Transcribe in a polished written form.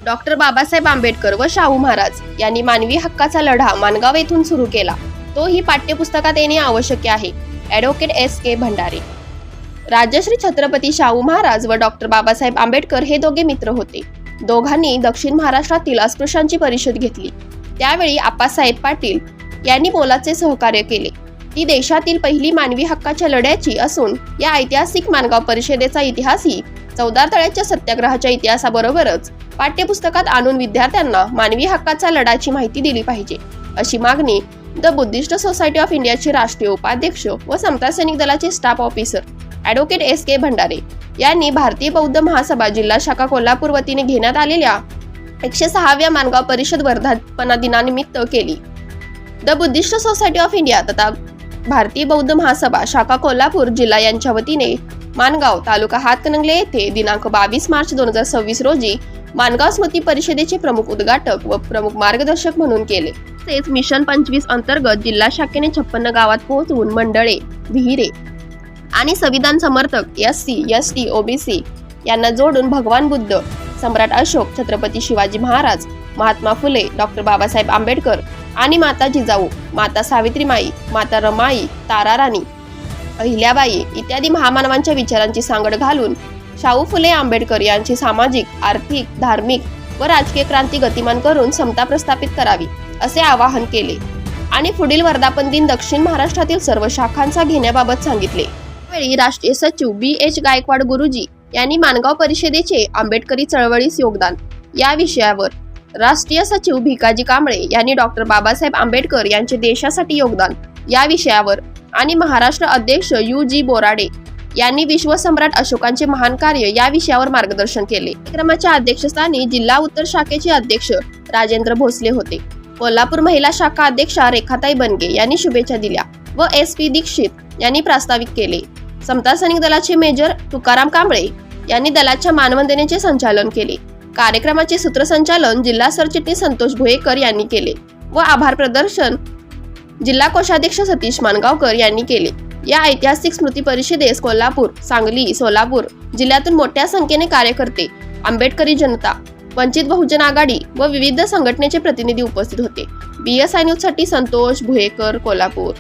Doctor Babasaheb Ambedkar व शाहू महाराज यांनी मानवी हक्काचा लढा माणगाव येथून सुरू केला, तो ही पाठ्यपुस्तकात येणे आवश्यक आहे. Advocate S.K. भंडारे. राजश्री छत्रपती शाहू महाराज व डॉक्टर बाबासाहेब आंबेडकर हे दोघे मित्र होते. दोघांनी दक्षिण महाराष्ट्रातील अस्पृश्यांची परिषद घेतली. त्यावेळी आप्पासाहेब पाटील यांनी मोलाचे सहकार्य केले. ती देशातील पहिली मानवी हक्काच्या लढ्याची असून या ऐतिहासिक माणगाव परिषदेचा इतिहासही 14 तळ्याच्या सत्याग्रहाच्या इतिहासाबरोबरच पाठ्यपुस्तकात आणून विद्यार्थ्यांना मानवी हक्काचा लढ्याची माहिती दिली पाहिजे, अशी मागणी द बुद्धिस्ट सोसायटी ऑफ इंडियाचे राष्ट्रीय उपाध्यक्ष व समता सैनिक दलाचे staff officer advocate S.K. Bhandare यांनी भारतीय बौद्ध महासभा जिल्हा शाखा कोल्हापूर वतीने घेण्यात आलेल्या 106व्या माणगाव परिषद वर्धापना दिनानिमित्त केली. The Buddhist society of India तथा भारतीय बौद्ध महासभा शाखा कोल्हापूर जिल्हा यांच्या वतीने माणगाव तालुका हातकणंगले येथे दिनांक 22 मार्च 2026 रोजी माणगाव स्मृती परिषदेचे प्रमुख उद्घाटक व प्रमुख मार्गदर्शक म्हणून केले. तसेच मिशन 25 अंतर्गत जिल्हा शाखेने 56 गावात पोहोचवून मंडळे, विहिरे आणि संविधान समर्थक SC, ST, OBC यांना जोडून भगवान बुद्ध, सम्राट अशोक, छत्रपती शिवाजी महाराज, महात्मा फुले, डॉक्टर बाबासाहेब आंबेडकर आणि माता जिजाऊ, माता सावित्रीमाई, माता रमाई, ताराराणी, अहिल्याबाई इत्यादी महामानवांच्या विचारांची सांगड घालून शाहू फुले आंबेडकर यांची सामाजिक, आर्थिक, धार्मिक व राजकीय क्रांती गतिमान करून समता प्रस्थापित करावी असे आवाहन केले आणि पुढील वर्धापन दिन दक्षिण महाराष्ट्रातील सर्व शाखांचा घेण्याबाबत सांगितले. यावेळी राष्ट्रीय सचिव B.H. गायकवाड गुरुजी यांनी माणगाव परिषदेचे आंबेडकरी चळवळीस योगदान या विषयावर, राष्ट्रीय सचिव भिकाजी कांबळे यांनी डॉक्टर बाबासाहेब आंबेडकर यांचे देशासाठी योगदान या विषयावर आणि महाराष्ट्र अध्यक्ष U.G. बोराडे यांनी विश्वसम्राट अशोकांचे महान कार्य या विषयावर मार्गदर्शन केले. कार्यक्रमाच्या अध्यक्षस्थानी जिल्हा उत्तर शाखेचे अध्यक्ष राजेंद्र भोसले होते. कोल्हापूर महिला शाखा अध्यक्षा रेखाताई बनगे यांनी शुभेच्छा दिल्या व S.P. दीक्षित यांनी प्रास्ताविक केले. समता सैनिक दलाचे मेजर तुकाराम कांबळे यांनी दलाच्या मानवंदनेचे संचालन केले. कार्यक्रमाचे सूत्रसंचालन जिल्हा सरचिटणीस संतोष भुयेकर यांनी केले व आभार प्रदर्शन जिल्हा कोषाध्यक्ष सतीश माणगावकर यांनी केले. या ऐतिहासिक स्मृती परिषदेस कोल्हापूर, सांगली, सोलापूर जिल्ह्यातून मोठ्या संख्येने कार्यकर्ते, आंबेडकरी जनता, वंचित बहुजन आघाडी व विविध संघटनेचे प्रतिनिधी उपस्थित होते. BSI न्यूज साठी संतोष भुयेकर, कोल्हापूर.